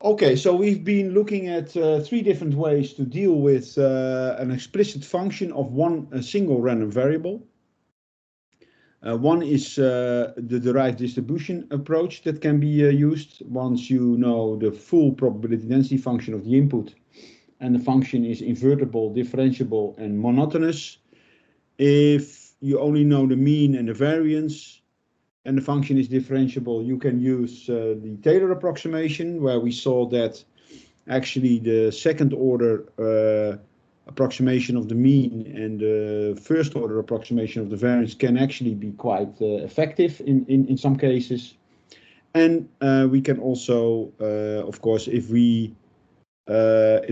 Okay, so we've been looking at three different ways to deal with an explicit function of one single random variable. One is the derived distribution approach that can be used once you know the full probability density function of the input and the function is invertible, differentiable, and monotonous. If you only know the mean and the variance and the function is differentiable, you can use the Taylor approximation, where we saw that actually the second order approximation of the mean and the first order approximation of the variance can actually be quite effective in some cases. And we can also, of course, if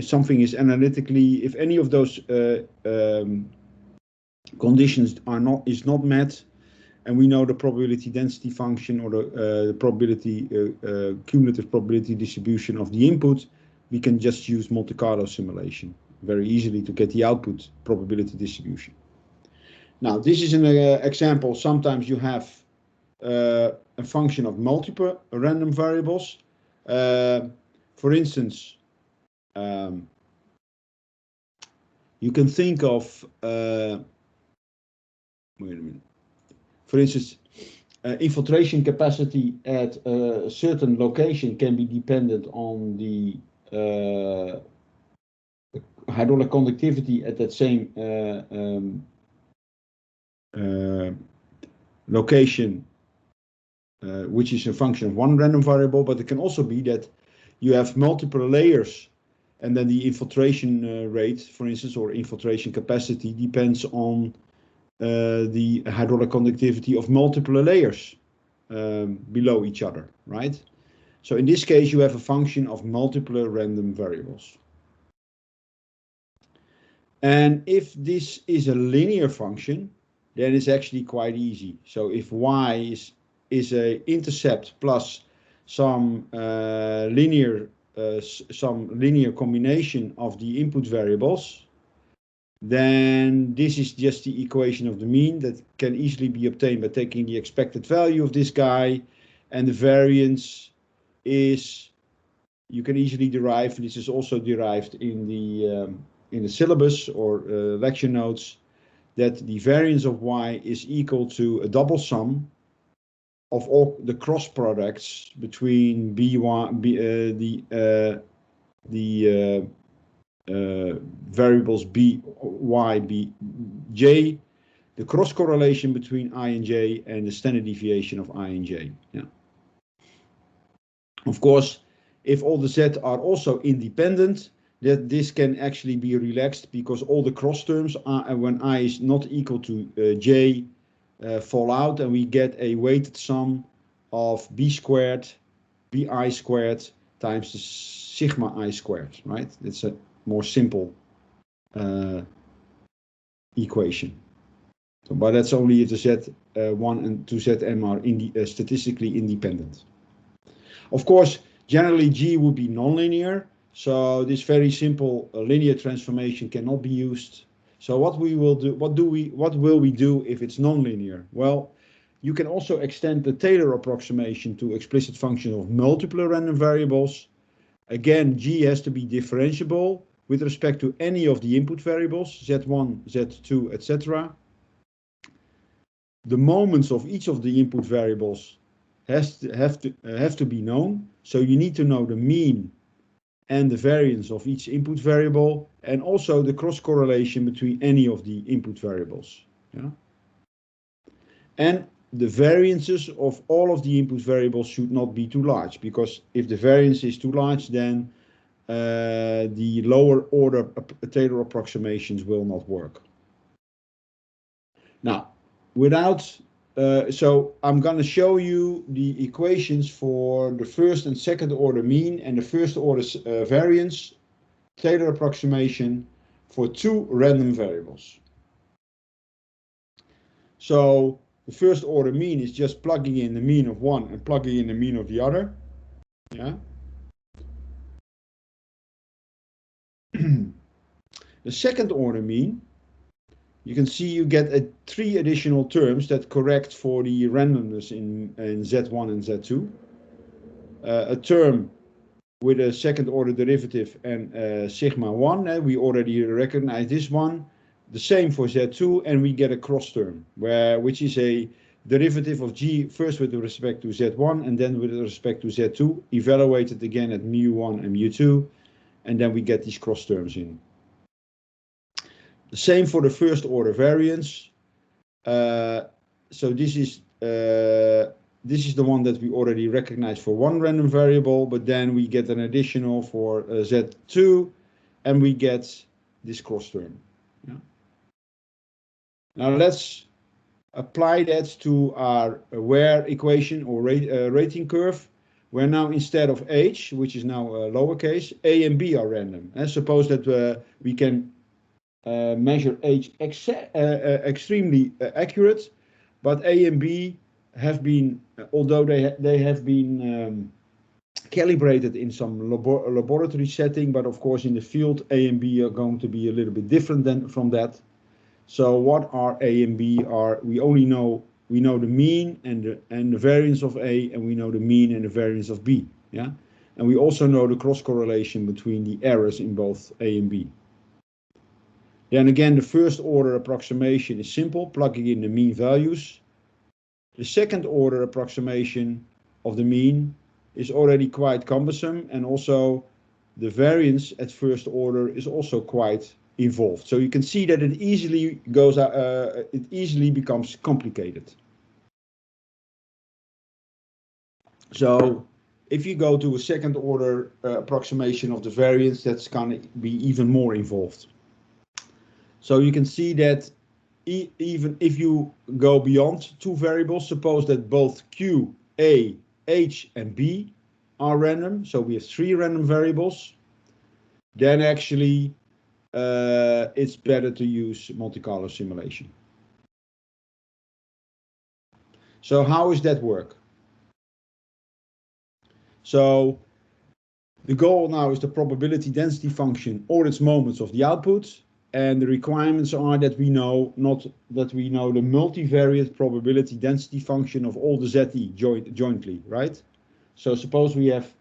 something is analytically, if any of those conditions is not met, and we know the probability density function or the probability cumulative probability distribution of the input, we can just use Monte Carlo simulation very easily to get the output probability distribution. Now, this is an example. Sometimes you have a function of multiple random variables. For instance, you can think of, wait a minute. For instance, infiltration capacity at a certain location can be dependent on the hydraulic conductivity at that same location, which is a function of one random variable, but it can also be that you have multiple layers and then the infiltration rate, for instance, or infiltration capacity depends on the hydraulic conductivity of multiple layers below each other, right? So in this case, you have a function of multiple random variables. And if this is a linear function, then it's actually quite easy. So if y is a intercept plus some linear combination of the input variables, then this is just the equation of the mean that can easily be obtained by taking the expected value of this guy, and the variance is, you can easily derive, this is also derived in the syllabus or lecture notes, that the variance of y is equal to a double sum of all the cross products between variables b, y, b, j, the cross correlation between I and j, and the standard deviation of I and j. Yeah. Of course, if all the z are also independent, that this can actually be relaxed because all the cross terms are, when I is not equal to j, fall out, and we get a weighted sum of b squared, bi squared times the sigma I squared, right? It's a more simple equation. So, but that's only if the Z1 and 2Zm are statistically independent. Of course, generally G would be nonlinear, so this very simple linear transformation cannot be used. So what we will do, what will we do if it's nonlinear? Well, you can also extend the Taylor approximation to explicit function of multiple random variables. Again, G has to be differentiable with respect to any of the input variables, Z1, Z2, etc. The moments of each of the input variables have to be known. So you need to know the mean and the variance of each input variable, and also the cross correlation between any of the input variables. Yeah? And the variances of all of the input variables should not be too large, because if the variance is too large, then the lower order Taylor approximations will not work. Now, so I'm going to show you the equations for the first and second order mean and the first order variance Taylor approximation for two random variables. So the first order mean is just plugging in the mean of one and plugging in the mean of the other. Yeah. The second order mean, you can see you get three additional terms that correct for the randomness in Z1 and Z2. A term with a second order derivative and sigma 1. We already recognize this one. The same for Z2, and we get a cross term, which is a derivative of G first with respect to Z1 and then with respect to Z2, evaluated again at mu1 and mu2, and then we get these cross terms in. The same for the first order variance. So this is the one that we already recognize for one random variable, but then we get an additional for Z2, and we get this cross term. Yeah. Now let's apply that to our where equation or rating curve, where now instead of h, which is now lowercase, a and b are random. And suppose that we can measure h extremely accurate, but a and b have been, although they have been calibrated in some laboratory setting, but of course in the field a and b are going to be a little bit different from that. So what are a and b are? We know the mean and the variance of a, and we know the mean and the variance of b. Yeah, and we also know the cross correlation between the errors in both a and b. Then again, the first order approximation is simple, plugging in the mean values. The second order approximation of the mean is already quite cumbersome, and also the variance at first order is also quite involved. So you can see that it easily becomes complicated. So if you go to a second order approximation of the variance, that's going to be even more involved. So you can see that even if you go beyond two variables, suppose that both Q, A, H, and B are random, so we have three random variables, then actually it's better to use multi-color simulation. So how does that work? So the goal now is the probability density function or its moments of the output, and the requirements are that we know the multivariate probability density function of all the ZE jointly, right? So suppose we have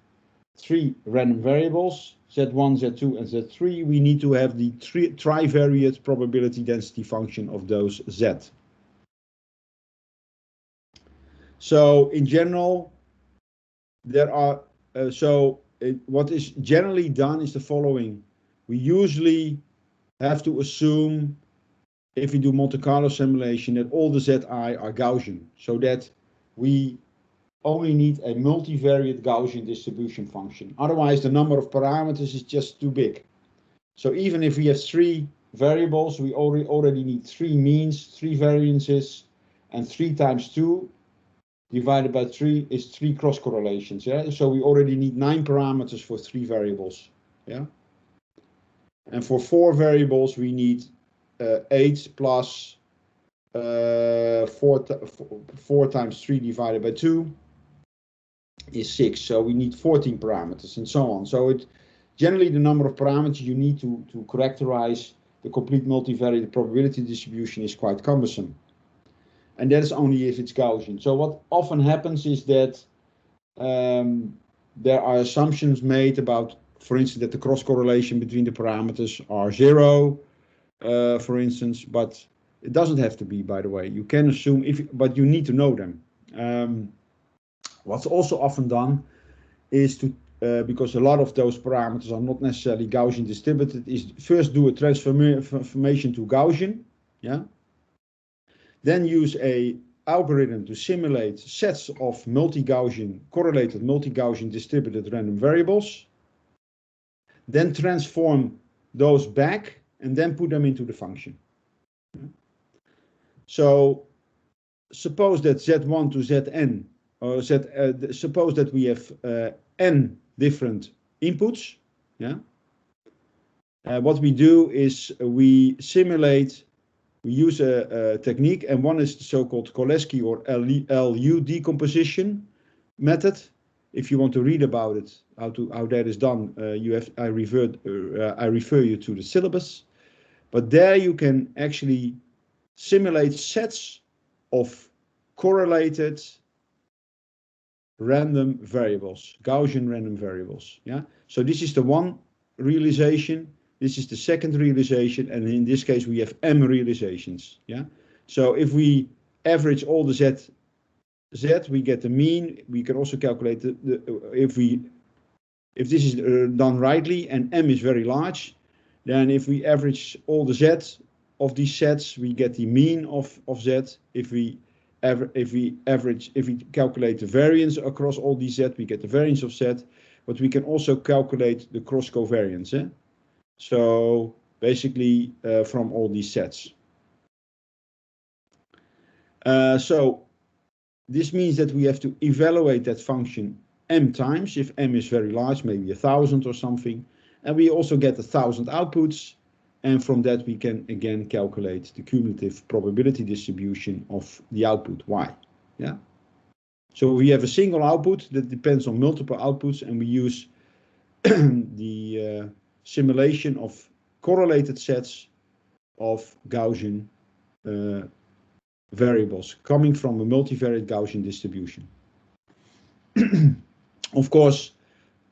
three random variables, Z1, Z2, and Z3. We need to have the trivariate probability density function of those Z. So in general, there are, what is generally done is the following. We usually have to assume, if we do Monte Carlo simulation, that all the Zi are Gaussian, so that we only need a multivariate Gaussian distribution function. Otherwise, the number of parameters is just too big. So even if we have three variables, we already need three means, three variances, and 3 times 2 divided by 3 is 3 cross correlations. Yeah, so we already need 9 parameters for 3 variables. Yeah, and for 4 variables we need 8 plus 4 times 3 divided by 2 is 6. So we need 14 parameters and so on. So it generally the number of parameters you need to characterize the complete multivariate probability distribution is quite cumbersome. And that is only if it's Gaussian. So what often happens is that there are assumptions made about, for instance, that the cross correlation between the parameters are 0, for instance, but it doesn't have to be, by the way. You can assume, but you need to know them. What's also often done is to, because a lot of those parameters are not necessarily Gaussian distributed, is first do a transformation to Gaussian, yeah. Then use a algorithm to simulate sets of correlated multi-Gaussian distributed random variables. Then transform those back and then put them into the function. So suppose that Z1 to Zn, or suppose that we have n different inputs. Yeah. What we do is we simulate. We use a technique, and one is the so-called Koleski or LU decomposition method. If you want to read about it, how that is done, I refer you to the syllabus. But there you can actually simulate sets of correlated random variables, Gaussian random variables. Yeah. So this is the one realization. This is the second realization, and in this case we have m realizations. Yeah. So if we average all the z, we get the mean. We can also calculate if this is done rightly and m is very large, then if we average all the z of these sets, we get the mean of z. If we calculate the variance across all these z, we get the variance of z. But we can also calculate the cross covariance. So basically from all these sets. So this means that we have to evaluate that function m times, if m is very large, maybe 1,000 or something. And we also get 1,000 outputs. And from that we can again calculate the cumulative probability distribution of the output, y. Yeah. So we have a single output that depends on multiple outputs, and we use the simulation of correlated sets of Gaussian variables coming from a multivariate Gaussian distribution. Of course,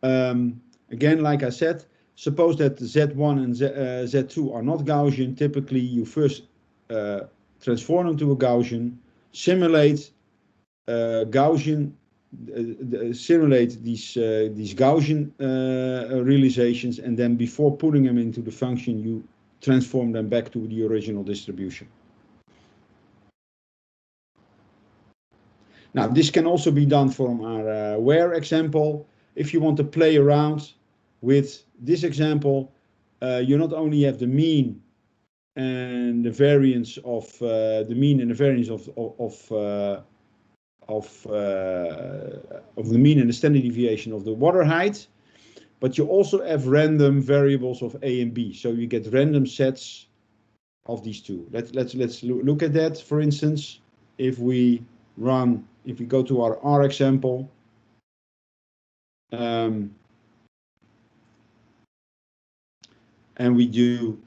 again, like I said, suppose that Z1 and Z2 are not Gaussian. Typically, you first transform them to a Gaussian, simulate simulate these Gaussian realizations, and then before putting them into the function, you transform them back to the original distribution. Now, this can also be done from our where example. If you want to play around with this example, you not only have the mean and the variance of the mean and the variance of the mean and the standard deviation of the water height, but you also have random variables of A and B. So you get random sets of these two. Let's look at that. For instance, if we go to our R example, and we do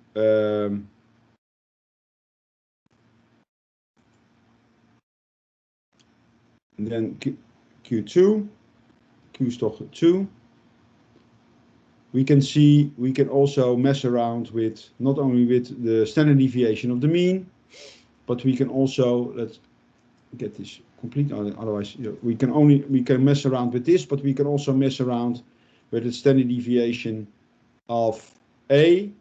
then Q2, Q stoch 2, we can also mess around with not only with the standard deviation of the mean, but we can also, let's get this complete, otherwise we can mess around with this, but we can also mess around with the standard deviation of A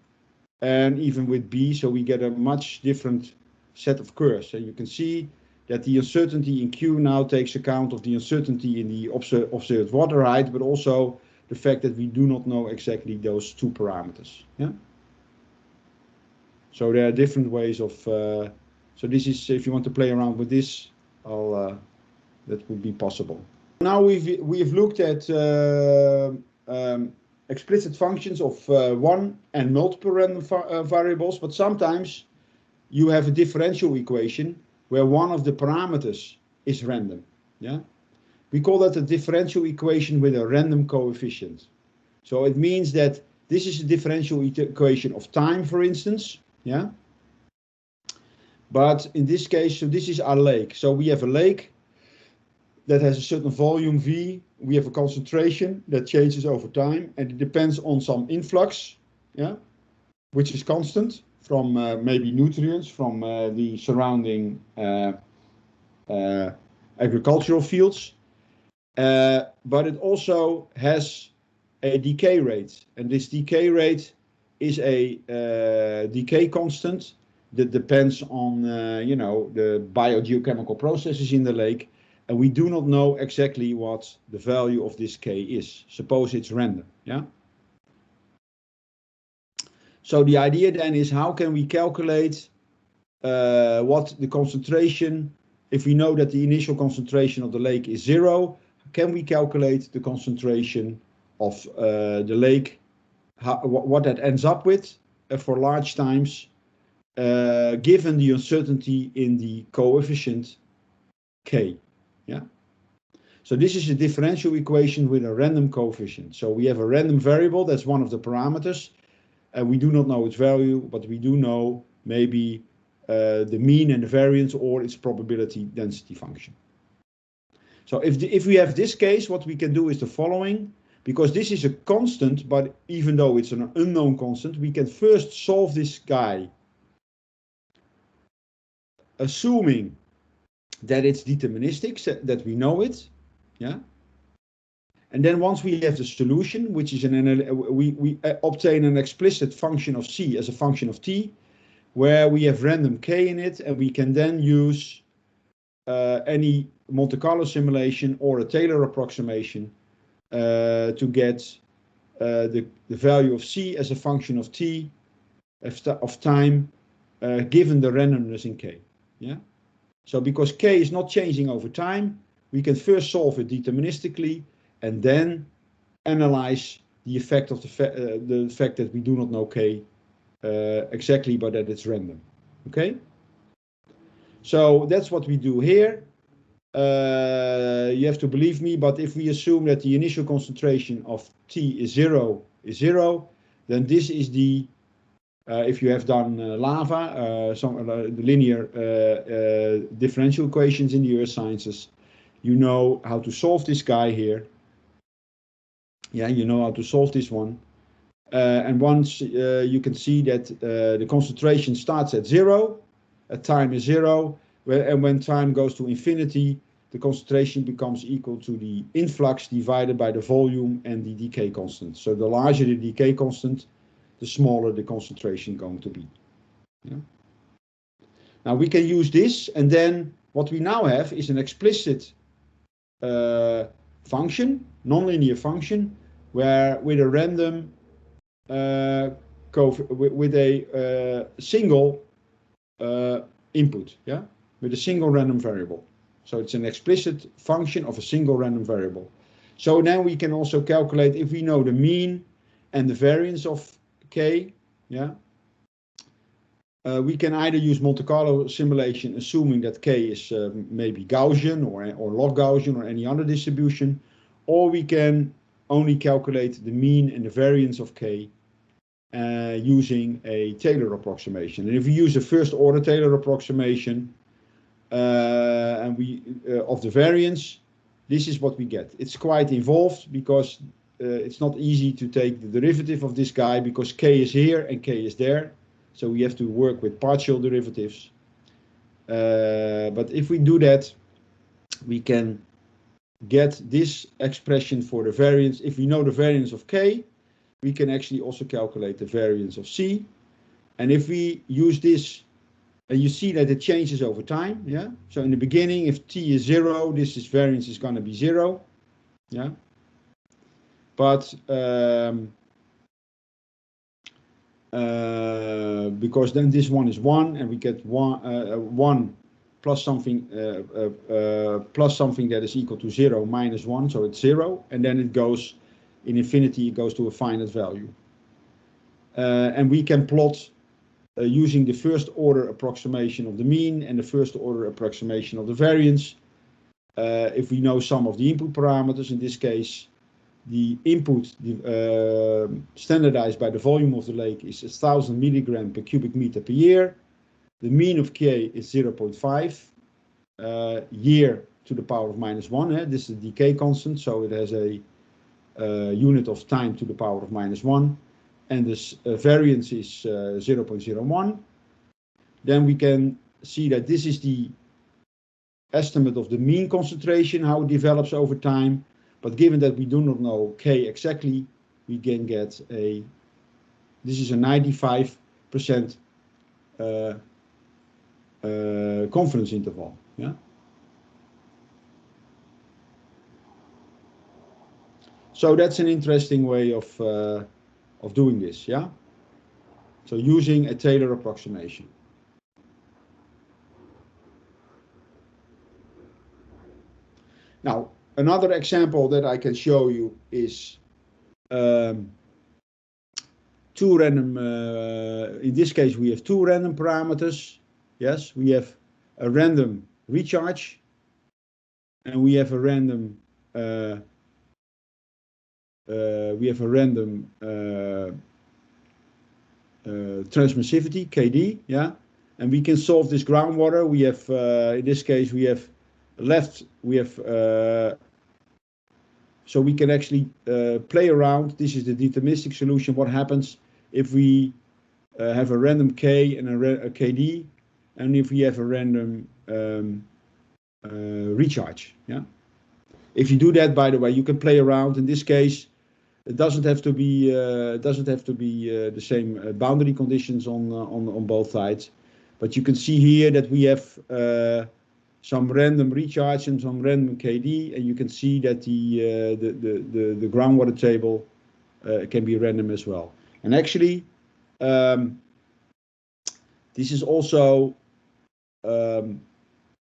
and even with B, so we get a much different set of curves. And you can see that the uncertainty in Q now takes account of the uncertainty in the observed water height, but also the fact that we do not know exactly those two parameters. Yeah. So there are different ways of. So this is, if you want to play around with this, that would be possible. Now we've looked at explicit functions of one and multiple random variables, but sometimes you have a differential equation where one of the parameters is random. Yeah, we call that a differential equation with a random coefficient. So it means that this is a differential equation of time, for instance. Yeah. But in this case, so this is our lake. So we have a lake that has a certain volume V. We have a concentration that changes over time, and it depends on some influx, yeah, which is constant from maybe nutrients from the surrounding agricultural fields. But it also has a decay rate, and this decay rate is a decay constant that depends on the biogeochemical processes in the lake, and we do not know exactly what the value of this K is. Suppose it's random. Yeah. So the idea then is, how can we calculate what the concentration, if we know that the initial concentration of the lake is 0, can we calculate the concentration of the lake, what that ends up with for large times, given the uncertainty in the coefficient K. Yeah. So this is a differential equation with a random coefficient. So we have a random variable, that's one of the parameters, and we do not know its value, but we do know maybe the mean and the variance or its probability density function. So if we have this case, what we can do is the following. Because this is a constant, but even though it's an unknown constant, we can first solve this guy, assuming that it's deterministic, so that we know it, yeah. And then once we have the solution, which is we obtain an explicit function of c as a function of t, where we have random k in it, and we can then use any Monte Carlo simulation or a Taylor approximation to get the value of c as a function of t of time, given the randomness in k. Yeah. So because k is not changing over time, we can first solve it deterministically and then analyze the effect of the fact that we do not know k exactly, but that it's random. Okay. So that's what we do here. You have to believe me, but if we assume that the initial concentration of T is zero, then this is the, if you have done lava, the linear differential equations in the earth sciences, you know how to solve this guy here. Yeah, you know how to solve this one. And once you can see that the concentration starts at zero, at time is zero, and when time goes to infinity, the concentration becomes equal to the influx divided by the volume and the decay constant. So the larger the decay constant, the smaller the concentration going to be. Yeah. Now we can use this, and then what we now have is an explicit function, nonlinear function, where with a random with a single input, yeah, with a single random variable. So it's an explicit function of a single random variable. So now we can also calculate, if we know the mean and the variance of k, yeah, we can either use Monte Carlo simulation, assuming that k is maybe Gaussian or log Gaussian or any other distribution, or we can only calculate the mean and the variance of k using a Taylor approximation. And if we use a first order Taylor approximation and of the variance, this is what we get. It's quite involved because it's not easy to take the derivative of this guy because k is here and k is there. So we have to work with partial derivatives. But if we do that, we can get this expression for the variance. If we know the variance of k, we can actually also calculate the variance of c. And if we use this, and you see that it changes over time, yeah? So in the beginning, if t is zero, this variance is going to be zero, yeah? But because then this one is 1, and we get 1 plus something that is equal to 0 minus 1, so it's 0, and then it goes in infinity, it goes to a finite value. And we can plot using the first order approximation of the mean and the first order approximation of the variance. If we know some of the input parameters, in this case, the input standardized by the volume of the lake is 1,000 milligram per cubic meter per year. The mean of K is 0.5 year to the power of minus 1. This is the decay constant, so it has a unit of time to the power of minus 1. And this variance is 0.01. Then we can see that this is the estimate of the mean concentration, how it develops over time. But given that we do not know K exactly, we can get this is a 95% confidence interval. Yeah. So that's an interesting way of doing this. Yeah. So using a Taylor approximation. Now, another example that I can show you is two random, in this case we have two random parameters. Yes, we have a random recharge and we have a random transmissivity, KD, yeah, and we can solve this groundwater. We have, in this case, we have left we have, so we can actually play around. This is the deterministic solution. What happens if we have a random K and a KD, and if we have a random recharge, yeah? If you do that, by the way, you can play around. In this case, it doesn't have to be the same boundary conditions on both sides, but you can see here that we have some random recharge and some random KD, and you can see that the groundwater table can be random as well. And actually, this is also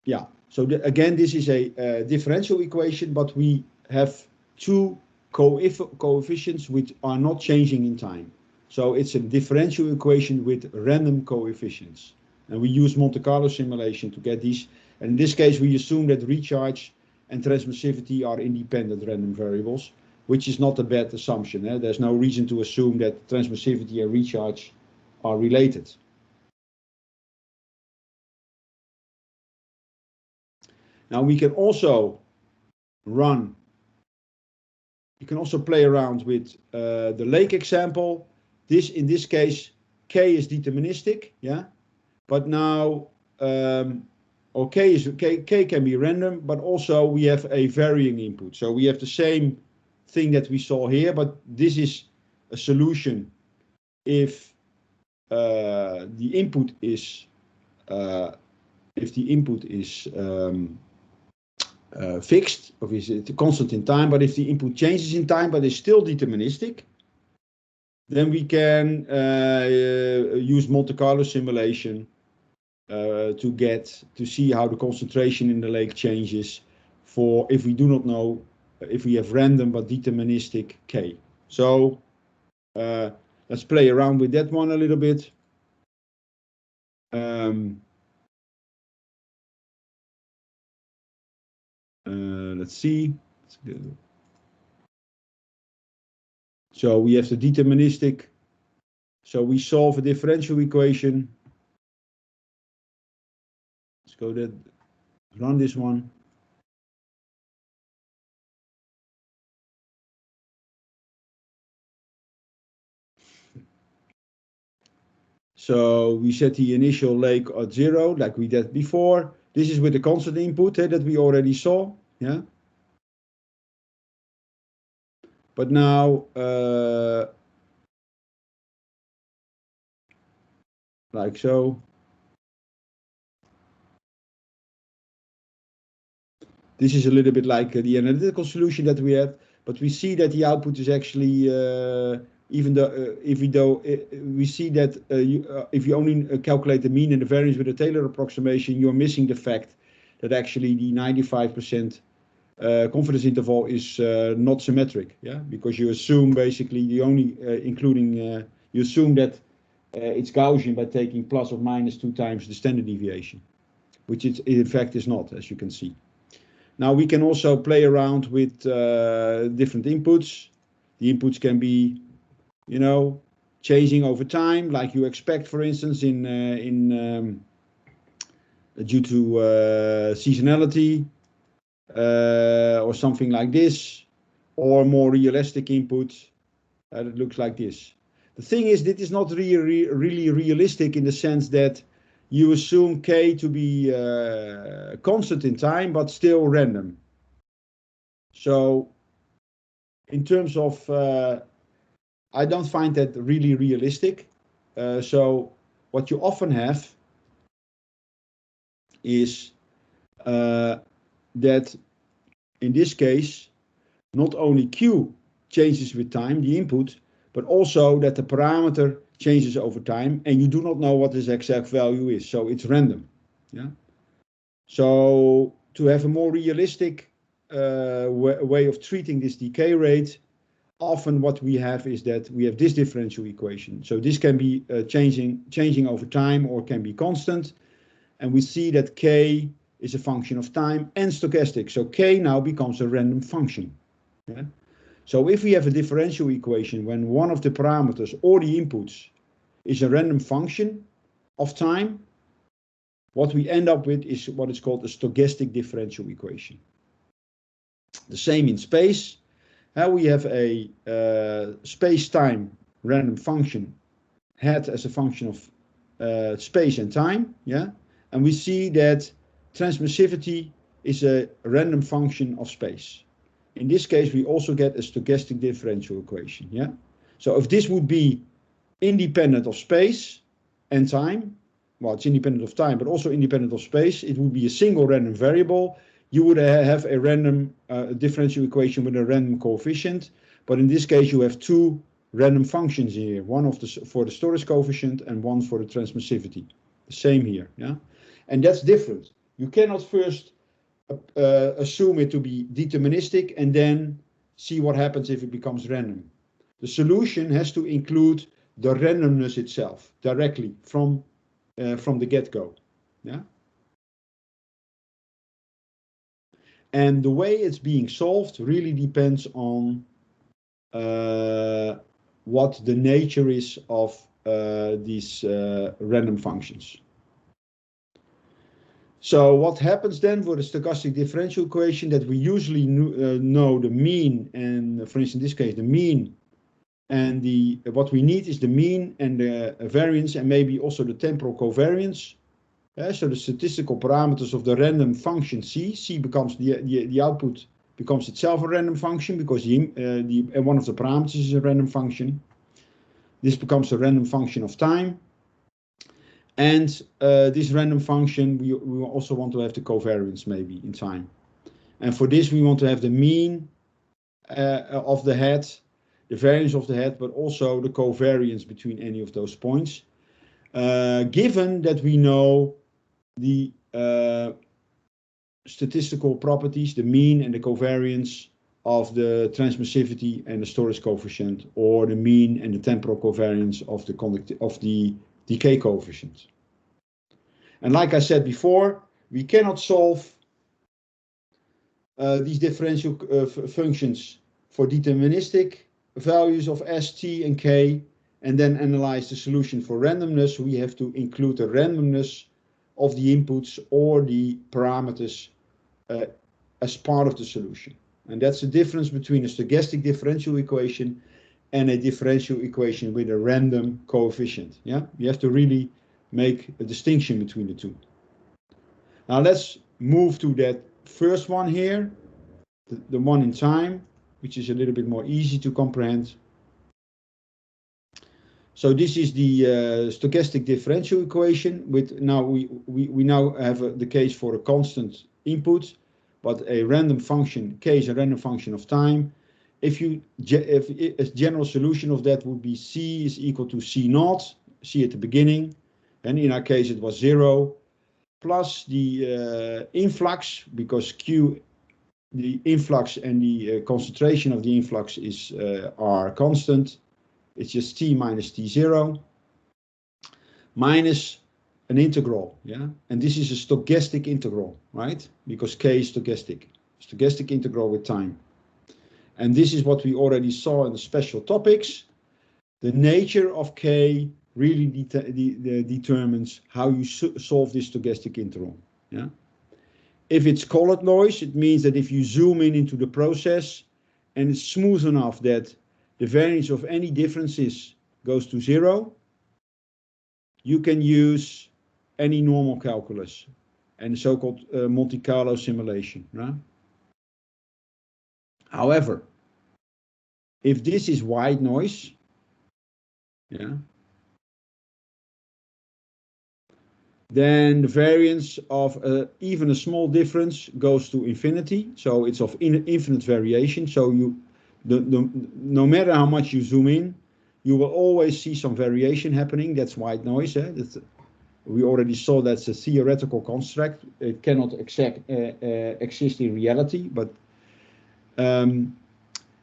yeah. So again, this is a differential equation, but we have two coefficients which are not changing in time. So it's a differential equation with random coefficients. And we use Monte Carlo simulation to get these. And in this case, we assume that recharge and transmissivity are independent random variables, which is not a bad assumption. There's no reason to assume that transmissivity and recharge are related. Now we can also you can also play around with the lake example. In this case, K is deterministic, yeah. But now, or K can be random, but also we have a varying input. So we have the same thing that we saw here, but this is a solution if the input is fixed, or is it constant in time, but if the input changes in time but is still deterministic, then we can use Monte Carlo simulation to see how the concentration in the lake changes for if we do not know if we have random but deterministic K. So let's play around with that one a little bit. Let's see. So we have the deterministic. So we solve a differential equation. Let's go that, run this one. So we set the initial lake at 0, like we did before. This is with the constant input that we already saw, yeah. But now, like so. This is a little bit like the analytical solution that we had, but we see that the output is actually, even though, we see that if you only calculate the mean and the variance with a Taylor approximation, you're missing the fact that actually the 95% confidence interval is not symmetric, yeah, because you assume basically the only you assume that it's Gaussian by taking plus or minus 2 times the standard deviation, which it in fact is not, as you can see. Now we can also play around with different inputs. The inputs can be, you know, changing over time, like you expect, for instance, due to seasonality or something like this, or more realistic input that looks like this. The thing is, this is not really realistic in the sense that you assume K to be constant in time, but still random. So in terms of, I don't find that really realistic. So what you often have is that in this case, not only Q changes with time, the input, but also that the parameter changes over time, and you do not know what this exact value is, so it's random. Yeah. So to have a more realistic way of treating this decay rate, often what we have is that we have this differential equation. So this can be changing over time or can be constant, and we see that K is a function of time and stochastic. So K now becomes a random function. Yeah? So if we have a differential equation when one of the parameters or the inputs is a random function of time, what we end up with is what is called a stochastic differential equation. The same in space. We have a space-time random function hat as a function of space and time, yeah, and we see that transmissivity is a random function of space. In this case, we also get a stochastic differential equation, yeah. So if this would be independent of space and time, well, it's independent of time, but also independent of space, it would be a single random variable. You would have a random differential equation with a random coefficient, but in this case, you have two random functions here, one for the storage coefficient and one for the transmissivity. The same here, yeah, and that's different. You cannot first assume it to be deterministic and then see what happens if it becomes random. The solution has to include the randomness itself directly from the get-go, yeah. And the way it's being solved really depends on what the nature is of these random functions. So what happens then for the stochastic differential equation, that we usually know the mean, and for instance in this case the mean, and what we need is the mean and the variance and maybe also the temporal covariance. So the statistical parameters of the random function C becomes the output becomes itself a random function because one of the parameters is a random function. This becomes a random function of time. And this random function, we also want to have the covariance maybe in time. And for this, we want to have the mean of the head, the variance of the head, but also the covariance between any of those points. Given that we know the statistical properties, the mean and the covariance of the transmissivity and the storage coefficient, or the mean and the temporal covariance of the decay coefficient. And like I said before, we cannot solve these differential functions for deterministic values of S, T, and K, and then analyze the solution for randomness. We have to include the randomness of the inputs or the parameters as part of the solution. And that's the difference between a stochastic differential equation and a differential equation with a random coefficient. Yeah, you have to really make a distinction between the two. Now let's move to that first one here, the one in time, which is a little bit more easy to comprehend. So this is the stochastic differential equation. With now we now have the case for a constant input, but a random function. K is a random function of time. If a general solution of that would be C is equal to C naught, C at the beginning, and in our case it was 0, plus the influx, because Q, the influx and the concentration of the influx are constant. It's just T minus T0 minus an integral, yeah? And this is a stochastic integral, right? Because K is stochastic integral with time. And this is what we already saw in the special topics. The nature of K really determines how you solve this stochastic integral, yeah? If it's colored noise, it means that if you zoom in into the process and it's smooth enough that the variance of any differences goes to 0, you can use any normal calculus and so-called Monte Carlo simulation, right? However, if this is white noise, yeah, then the variance of even a small difference goes to infinity. So it's of infinite variation. So no matter how much you zoom in, you will always see some variation happening. That's white noise. We already saw that's a theoretical construct. It cannot exist in reality. But in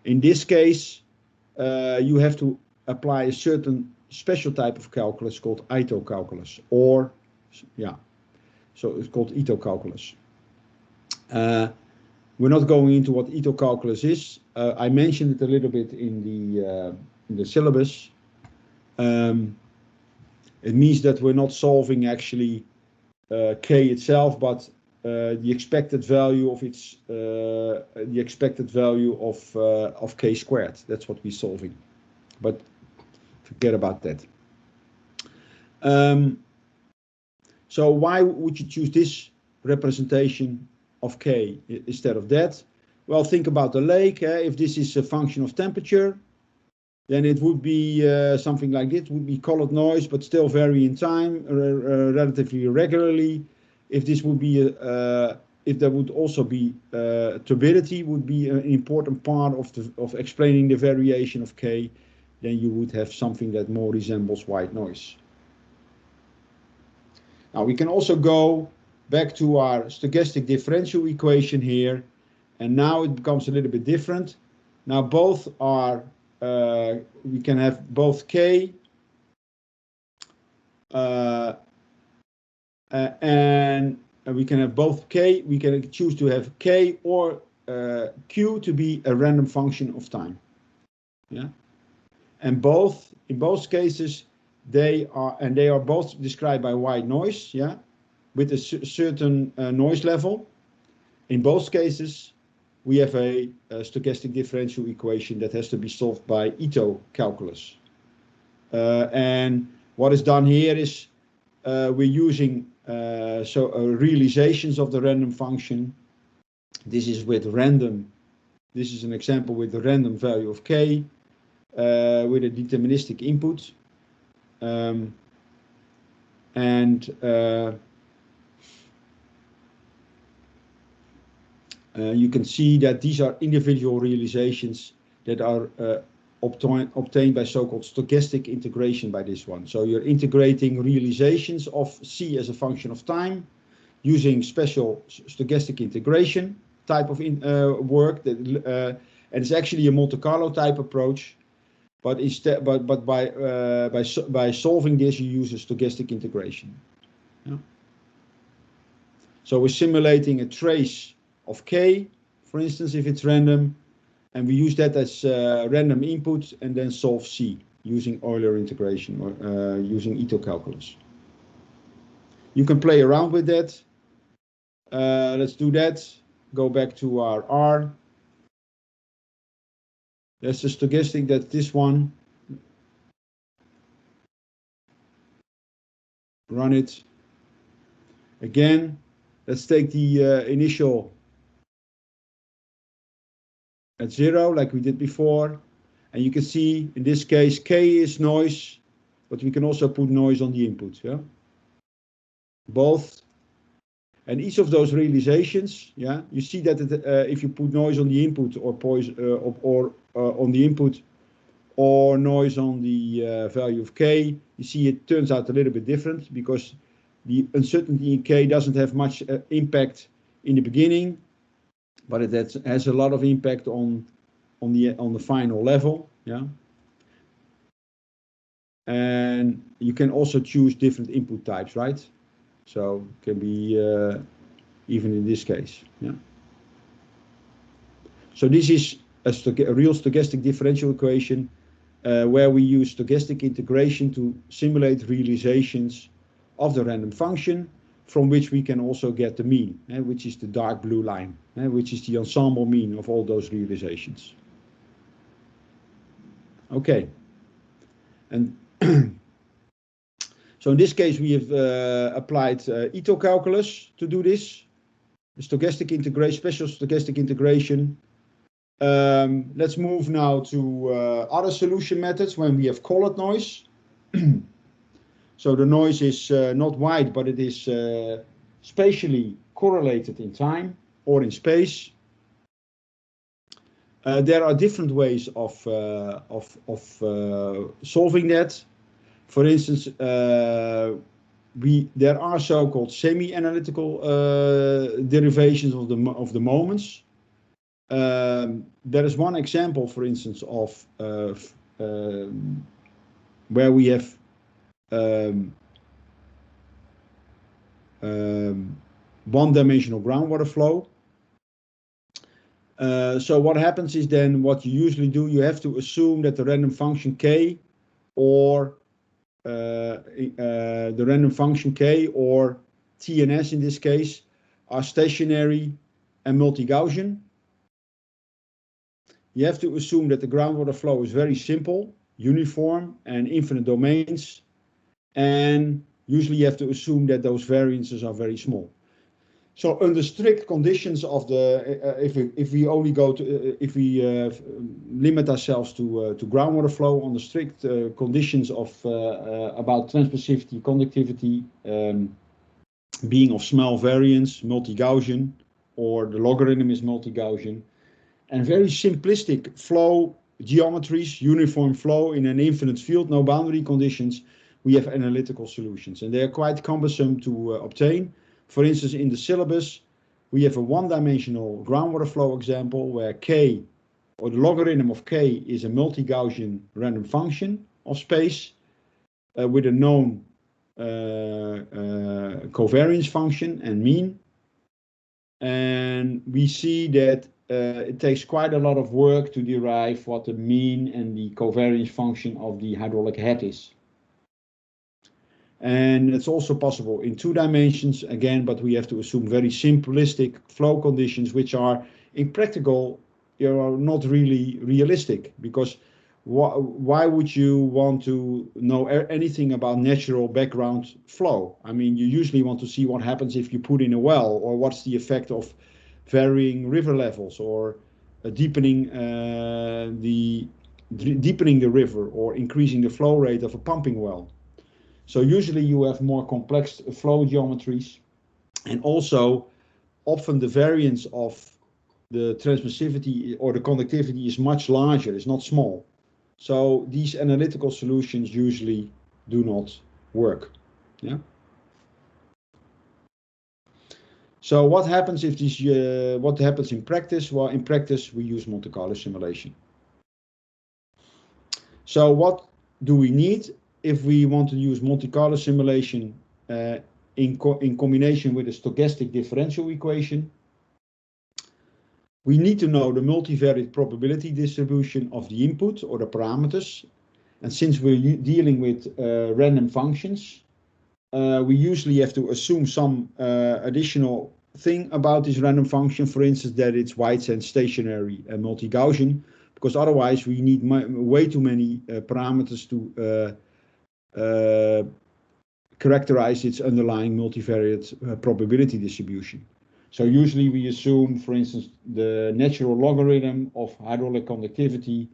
this case, you have to apply a certain special type of calculus called Ito calculus, or yeah, so it's called Ito calculus. We're not going into what Ito calculus is. I mentioned it a little bit in the syllabus. It means that we're not solving actually k itself, but the expected value of its of k squared. That's what we're solving. But forget about that. So why would you choose this representation of k instead of that? Well, think about the lake. If this is a function of temperature, then it would be something like this. It would be colored noise, but still vary in time relatively regularly. If this would be, if there would also be turbidity, would be an important part of explaining the variation of k, then you would have something that more resembles white noise. Now we can also go back to our stochastic differential equation here, and now it becomes a little bit different. Now both are, we can have both k and we can have both k. We can choose to have k or q to be a random function of time. Yeah, and both in both cases they are both described by white noise. Yeah, with a certain noise level. In both cases, we have a stochastic differential equation that has to be solved by Ito calculus. And what is done here is we're using realizations of the random function. This is with random. This is an example with the random value of k with a deterministic input. You can see that these are individual realizations that are obtained by so-called stochastic integration by this one. So you're integrating realizations of c as a function of time using special stochastic integration type of work. And it's actually a Monte Carlo type approach, but instead, by solving this, you use a stochastic integration. Yeah. So we're simulating a trace of k, for instance, if it's random, and we use that as random input and then solve c using Euler integration or using Ito calculus. You can play around with that. Let's do that. Go back to our R. That's the stochastic, that's this one. Run it. Again, let's take the initial at 0 like we did before, and you can see in this case k is noise, but we can also put noise on the input. Yeah, both, and each of those realizations, yeah, you see that if you put noise on the input or on the input or noise on the value of k, you see it turns out a little bit different because the uncertainty in k doesn't have much impact in the beginning, but it has a lot of impact on the final level. Yeah, and you can also choose different input types, right? So it can be even in this case. Yeah. So this is a real stochastic differential equation where we use stochastic integration to simulate realizations of the random function, from which we can also get the mean, which is the dark blue line, which is the ensemble mean of all those realizations. Okay, and so in this case we have applied Ito calculus to do this, stochastic integration, special stochastic integration. Let's move now to other solution methods when we have colored noise. So the noise is not white, but it is spatially correlated in time or in space. There are different ways of solving that. For instance, there are so-called semi-analytical derivations of the moments. There is one example, for instance, of where we have one-dimensional groundwater flow. So what happens is then what you usually do, you have to assume that the random function k or the random function k or TNS in this case, are stationary and multi-Gaussian. You have to assume that the groundwater flow is very simple, uniform, and infinite domains. And usually you have to assume that those variances are very small. So under strict conditions of the, if we only go to, if we limit ourselves to groundwater flow on the strict conditions of about transmissivity, conductivity, being of small variance, multi-Gaussian, or the logarithm is multi-Gaussian, and very simplistic flow geometries, uniform flow in an infinite field, no boundary conditions, we have analytical solutions, and they are quite cumbersome to obtain. For instance, in the syllabus, we have a one-dimensional groundwater flow example where K, or the logarithm of K, is a multi-Gaussian random function of space with a known covariance function and mean. And we see that it takes quite a lot of work to derive what the mean and the covariance function of the hydraulic head is. And it's also possible in 2 dimensions again, but we have to assume very simplistic flow conditions, which are in practical, not really realistic, because why would you want to know anything about natural background flow? I mean, you usually want to see what happens if you put in a well, or what's the effect of varying river levels, or deepening the river, or increasing the flow rate of a pumping well. So usually you have more complex flow geometries, and also often the variance of the transmissivity or the conductivity is much larger, it's not small. So these analytical solutions usually do not work. Yeah. So what happens if these? What happens in practice? Well, in practice we use Monte Carlo simulation. So what do we need if we want to use Monte Carlo simulation in combination with a stochastic differential equation? We need to know the multivariate probability distribution of the input or the parameters. And since we're dealing with random functions, we usually have to assume some additional thing about this random function, for instance, that it's Whitesands stationary and multi-Gaussian, because otherwise we need way too many parameters to characterize its underlying multivariate probability distribution. So usually we assume, for instance, the natural logarithm of hydraulic conductivity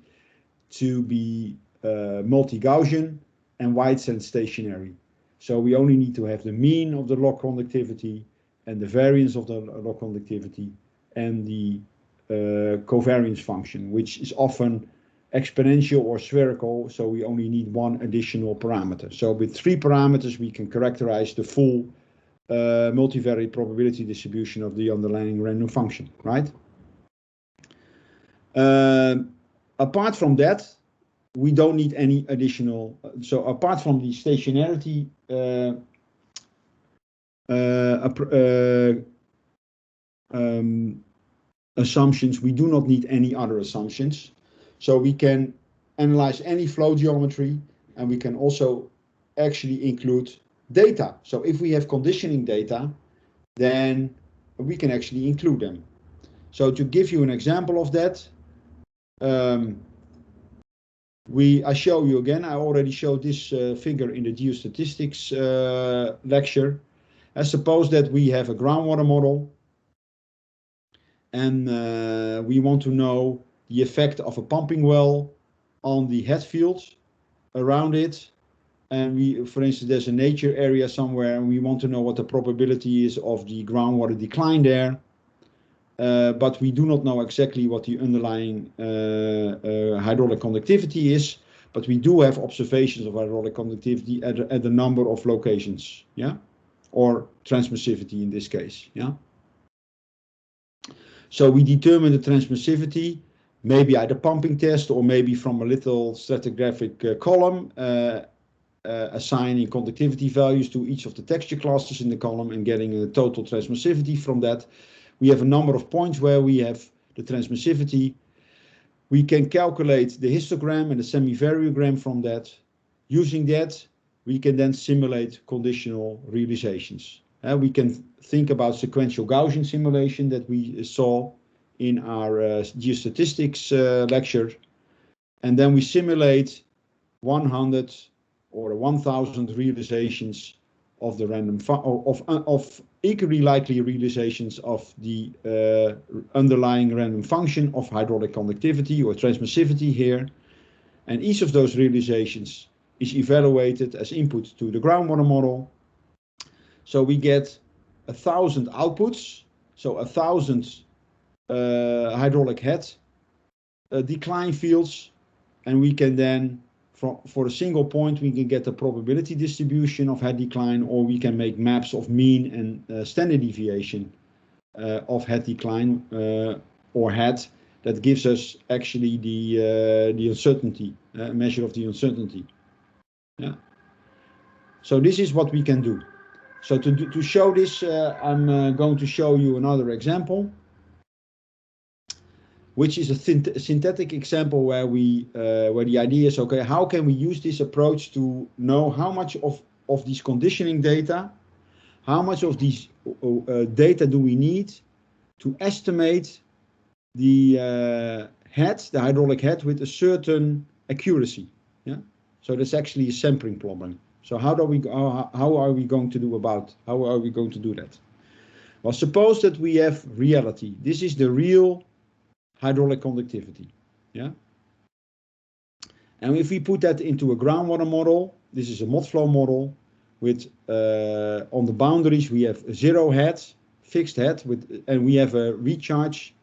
to be multi-Gaussian and Whitesands stationary. So we only need to have the mean of the log conductivity and the variance of the log conductivity and the covariance function, which is often exponential or spherical, so we only need one additional parameter. So with 3 parameters we can characterize the full multivariate probability distribution of the underlying random function, right? Apart from that, we don't need any additional, so apart from the stationarity assumptions, we do not need any other assumptions. So we can analyze any flow geometry, and we can also actually include data. So if we have conditioning data, then we can actually include them. So to give you an example of that, I show you again, I already showed this figure in the geostatistics lecture. I suppose that we have a groundwater model, and we want to know the effect of a pumping well on the head fields around it. And we, for instance, there's a nature area somewhere, and we want to know what the probability is of the groundwater decline there. But we do not know exactly what the underlying hydraulic conductivity is, but we do have observations of hydraulic conductivity at a number of locations, yeah, or transmissivity in this case, yeah. So we determine the transmissivity, maybe at a pumping test, or maybe from a little stratigraphic column, assigning conductivity values to each of the texture classes in the column and getting a total transmissivity from that. We have a number of points where we have the transmissivity. We can calculate the histogram and the semi-variogram from that. Using that, we can then simulate conditional realizations. We can think about sequential Gaussian simulation that we saw in our geostatistics lecture. And then we simulate 100 or 1000 realizations of the random of equally likely realizations of the underlying random function of hydraulic conductivity or transmissivity here. And each of those realizations is evaluated as input to the groundwater model. So we get 1000 outputs, so 1000 hydraulic head decline fields, and we can then, for a single point, we can get the probability distribution of head decline, or we can make maps of mean and standard deviation of head decline or head. That gives us actually the uncertainty, measure of the uncertainty. Yeah. So this is what we can do. So to show this, I'm going to show you another example, which is a synthetic example where where the idea is, okay, how can we use this approach to know how much of these conditioning data, how much of these data do we need to estimate the the hydraulic head with a certain accuracy. Yeah. So that's actually a sampling problem. So how are we going to do that? Well, suppose that we have reality. This is the real hydraulic conductivity. Yeah. And if we put that into a groundwater model, this is a mod flow model with on the boundaries we have zero head, fixed head, and we have a recharge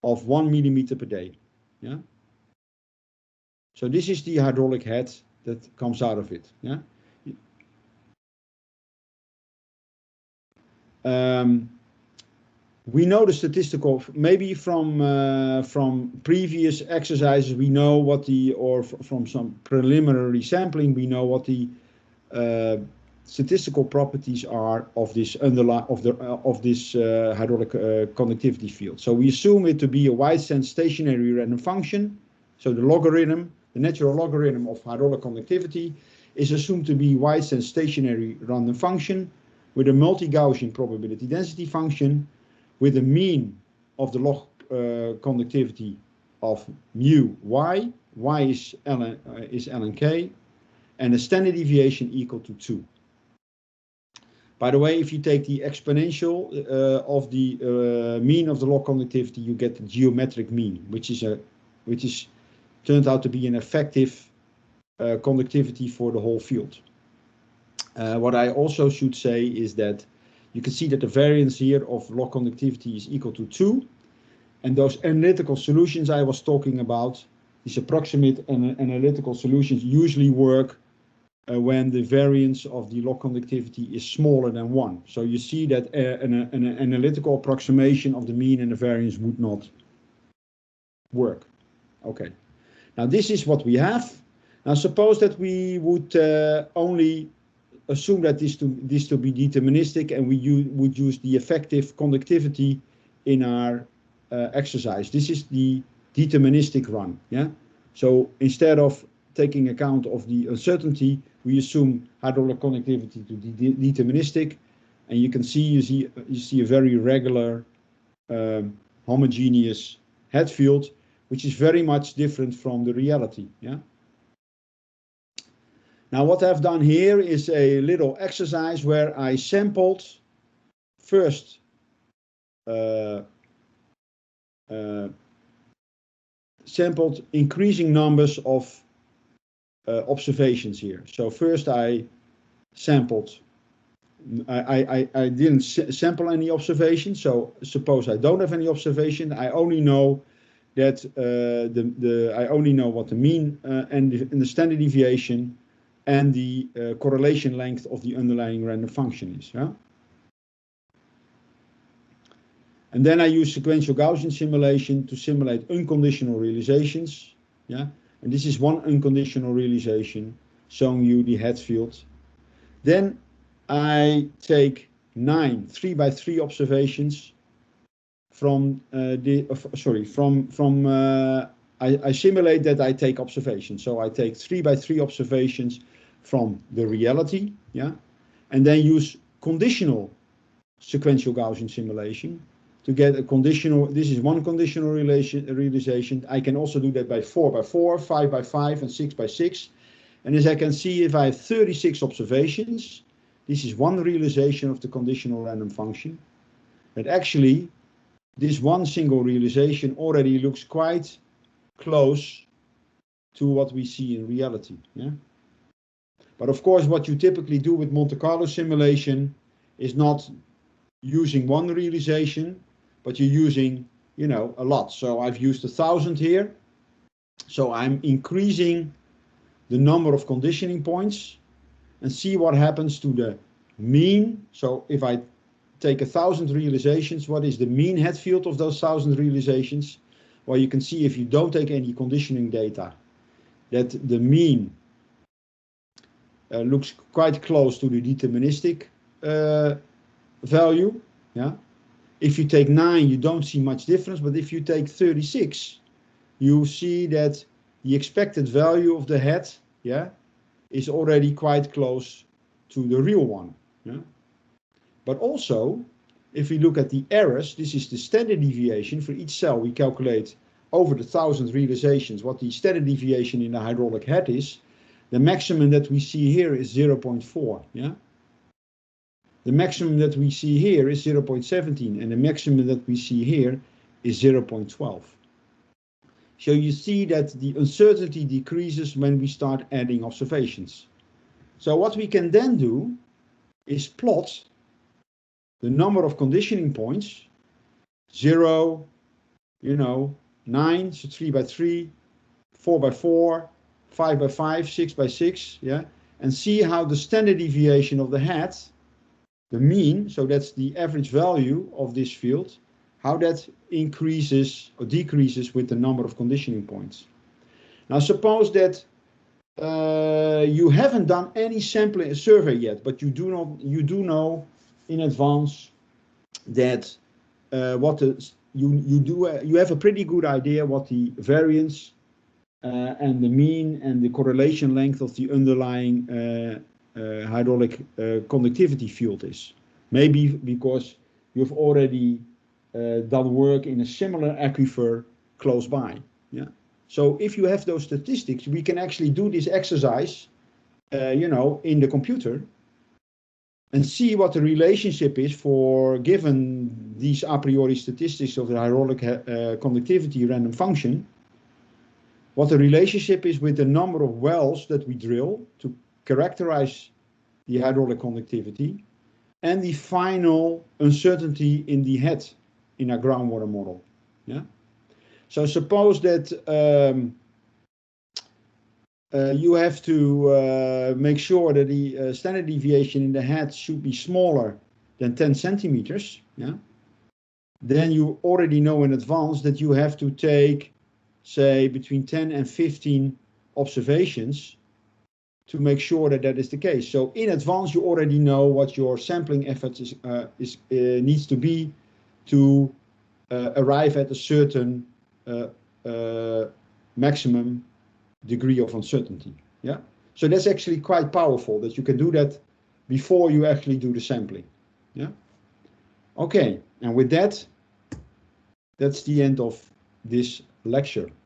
of 1 millimeter per day. Yeah. So this is the hydraulic head that comes out of it. Yeah. We know the statistical, maybe from previous exercises, we know what from some preliminary sampling, we know what the statistical properties are of this hydraulic conductivity field. So we assume it to be a wide-sense stationary random function. So the logarithm, the natural logarithm of hydraulic conductivity, is assumed to be wide-sense stationary random function with a multi-Gaussian probability density function with a mean of the log conductivity of mu y is ln k, and a standard deviation equal to 2. By the way, if you take the exponential of the mean of the log conductivity, you get the geometric mean, which turned out to be an effective conductivity for the whole field. What I also should say is that you can see that the variance here of log conductivity is equal to 2. And those analytical solutions I was talking about, these approximate analytical solutions usually work when the variance of the log conductivity is smaller than 1. So you see that an analytical approximation of the mean and the variance would not work. Okay. Now this is what we have. Now suppose that we would only assume that this to be deterministic, and we would use the effective conductivity in our exercise. This is the deterministic run. Yeah. So instead of taking account of the uncertainty, we assume hydraulic conductivity to be deterministic, and you can see you see a very regular homogeneous head field, which is very much different from the reality. Yeah. Now what I've done here is a little exercise where I sampled first sampled increasing numbers of observations here. So first I sampled, I didn't sample any observations. So suppose I don't have any observation, I only know that I only know what the mean and the standard deviation and the correlation length of the underlying random function is. Yeah? And then I use sequential Gaussian simulation to simulate unconditional realizations. Yeah? And this is one unconditional realization showing you the head field. Then I take 9 3x3 observations from I simulate that I take observations. So I take 3x3 observations from the reality, yeah, and then use conditional sequential Gaussian simulation to get a conditional. This is one conditional realization. I can also do that by 4 by 4, 5 by 5, and 6 by 6. And as I can see, if I have 36 observations, this is one realization of the conditional random function. But actually, this one single realization already looks quite close to what we see in reality. Yeah. But of course, what you typically do with Monte Carlo simulation is not using one realization, but you're using, you know, a lot. So I've used 1,000 here. So I'm increasing the number of conditioning points and see what happens to the mean. So if I take 1,000 realizations, what is the mean head field of those 1,000 realizations? Well, you can see if you don't take any conditioning data, that the mean looks quite close to the deterministic value. Yeah. If you take 9, you don't see much difference, but if you take 36, you see that the expected value of the head, yeah, is already quite close to the real one. Yeah. But also, if we look at the errors, this is the standard deviation for each cell. We calculate over the 1,000 realizations what the standard deviation in the hydraulic head is. The maximum that we see here is 0.4. Yeah. The maximum that we see here is 0.17, and the maximum that we see here is 0.12. So you see that the uncertainty decreases when we start adding observations. So what we can then do is plot the number of conditioning points, 0, you know, 9, so 3 by 3, 4 by 4, 5 by 5, 6 by 6, yeah, and see how the standard deviation of the head, the mean, so that's the average value of this field, how that increases or decreases with the number of conditioning points. Now suppose that you haven't done any sampling survey yet, but you do know in advance that you have a pretty good idea what the variance and the mean and the correlation length of the underlying hydraulic conductivity field is. Maybe because you've already done work in a similar aquifer close by. Yeah. So if you have those statistics, we can actually do this exercise, you know, in the computer and see what the relationship is for, given these a priori statistics of the hydraulic conductivity random function, what the relationship is with the number of wells that we drill to characterize the hydraulic conductivity and the final uncertainty in the head in our groundwater model. Yeah. So suppose that you have to make sure that the standard deviation in the head should be smaller than 10 centimeters. Yeah. Then you already know in advance that you have to take, say, between 10 and 15 observations to make sure that that is the case. So in advance, you already know what your sampling effort needs to be to arrive at a certain maximum degree of uncertainty. Yeah. So that's actually quite powerful that you can do that before you actually do the sampling. Yeah. Okay. And with that, that's the end of this lecture.